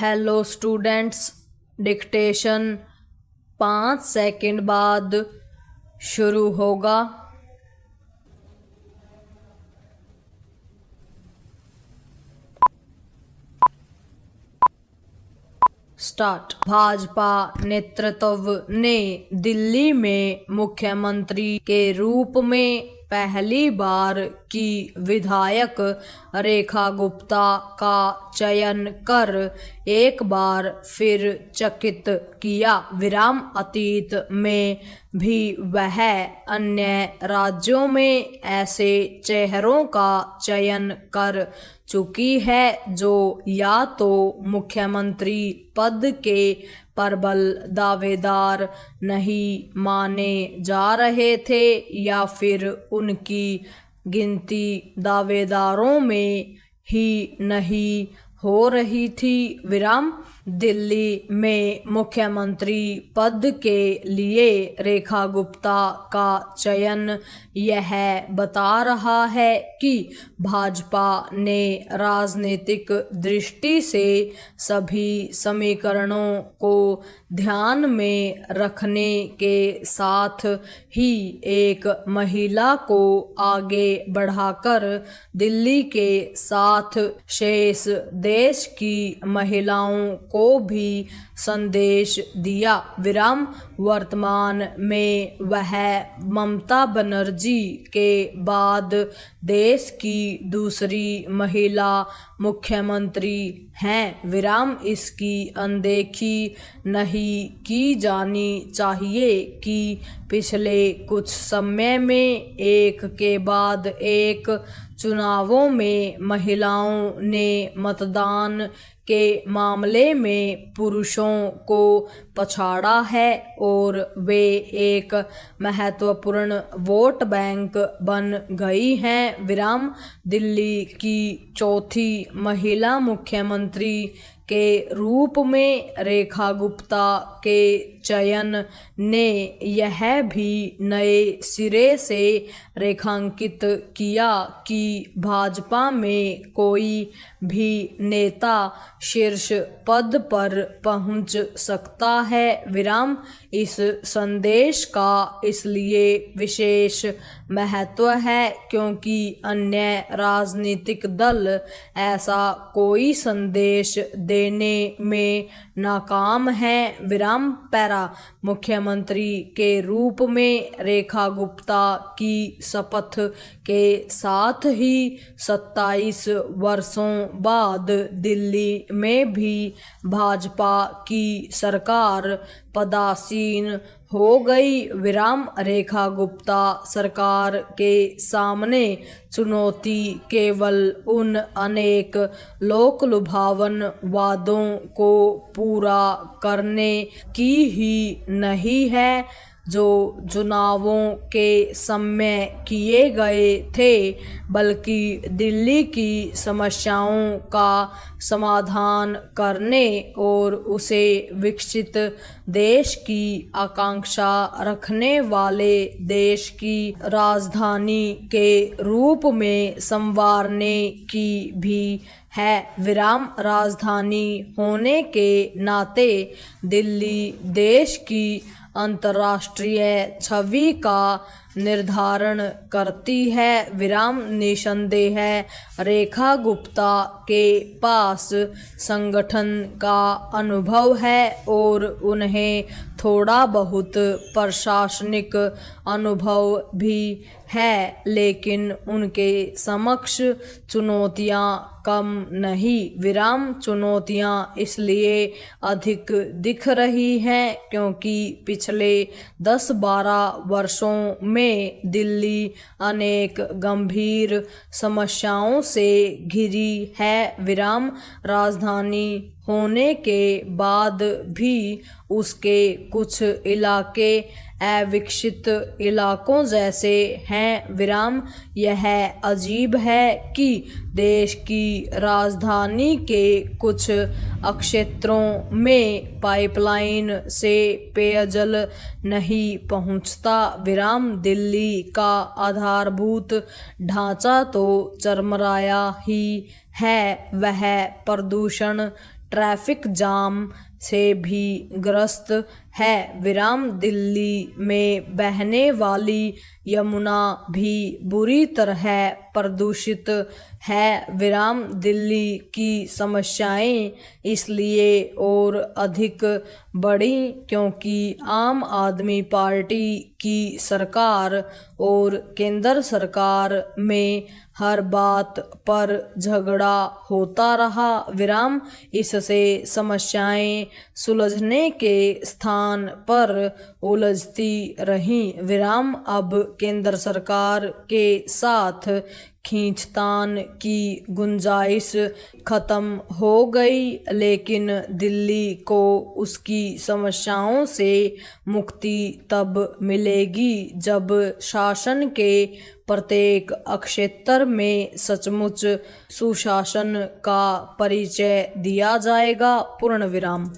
Hello students, dictation 5 second बाद शुरू होगा। स्टार्ट। भाजपा नेतृत्व ने दिल्ली में मुख्यमंत्री के रूप में पहली बार की विधायक रेखा गुप्ता का चयन कर एक बार फिर चकित किया। अतीत में भी वह अन्य राज्यों में ऐसे चेहरों का चयन कर चुकी है जो या तो मुख्यमंत्री पद के प्रबल दावेदार नहीं माने जा रहे थे या फिर उनकी गिनती दावेदारों में ही नहीं हो रही थी। दिल्ली में मुख्यमंत्री पद के लिए रेखा गुप्ता का चयन यह बता रहा है कि भाजपा ने राजनीतिक दृष्टि से सभी समीकरणों को ध्यान में रखने के साथ ही एक महिला को आगे बढ़ाकर दिल्ली के साथ शेष देश की महिलाओं को भी संदेश दिया। वर्तमान में वह ममता बनर्जी के बाद देश की दूसरी महिला मुख्यमंत्री हैं। इसकी अनदेखी नहीं की जानी चाहिए कि पिछले कुछ समय में एक के बाद एक चुनावों में महिलाओं ने मतदान के मामले में पुरुषों को पछाड़ा है और वे एक महत्वपूर्ण वोट बैंक बन गई हैं। दिल्ली की चौथी महिला मुख्यमंत्री के रूप में रेखा गुप्ता के चयन ने यह भी नए सिरे से रेखांकित किया कि भाजपा में कोई भी नेता शीर्ष पद पर पहुंच सकता है। इस संदेश का इसलिए विशेष महत्व है क्योंकि अन्य राजनीतिक दल ऐसा कोई संदेश देने में नाकाम है। पैरा मुख्यमंत्री के रूप में रेखा गुप्ता की शपथ के साथ ही 27 वर्षों बाद दिल्ली में भी भाजपा की सरकार पदासीन हो गई। रेखा गुप्ता सरकार के सामने चुनौती केवल उन अनेक लोक लुभावन वादों को पूरा करने की ही नहीं है जो चुनावों के समय किए गए थे, बल्कि दिल्ली की समस्याओं का समाधान करने और उसे विकसित देश की आकांक्षा रखने वाले देश की राजधानी के रूप में संवारने की भी है। राजधानी होने के नाते दिल्ली देश की अंतर्राष्ट्रीय छवि का निर्धारण करती है। निसंदेह रेखा गुप्ता के पास संगठन का अनुभव है और उन्हें थोड़ा बहुत प्रशासनिक अनुभव भी है, लेकिन उनके समक्ष चुनौतियां कम नहीं। चुनौतियां इसलिए अधिक दिख रही हैं क्योंकि पिछले 10-12 वर्षों में दिल्ली अनेक गंभीर समस्याओं से घिरी है। राजधानी होने के बाद भी उसके कुछ इलाके अविकसित इलाकों जैसे हैं। यह अजीब है कि देश की राजधानी के कुछ क्षेत्रों में पाइपलाइन से पेयजल नहीं पहुंचता। दिल्ली का आधारभूत ढांचा तो चरमराया ही है, वह प्रदूषण ट्रैफिक जाम से भी ग्रस्त है विराम। दिल्ली में बहने वाली यमुना भी बुरी तरह प्रदूषित है विराम। दिल्ली की समस्याएं इसलिए और अधिक बढ़ी क्योंकि आम आदमी पार्टी की सरकार और केंद्र सरकार में हर बात पर झगड़ा होता रहा विराम। इससे समस्याएं सुलझने के स्थान पर उलझती रहीं विराम। अब केंद्र सरकार के साथ खींचतान की गुंजाइश खत्म हो गई, लेकिन दिल्ली को उसकी समस्याओं से मुक्ति तब मिलेगी जब शासन के प्रत्येक क्षेत्र में सचमुच सुशासन का परिचय दिया जाएगा। पूर्ण विराम।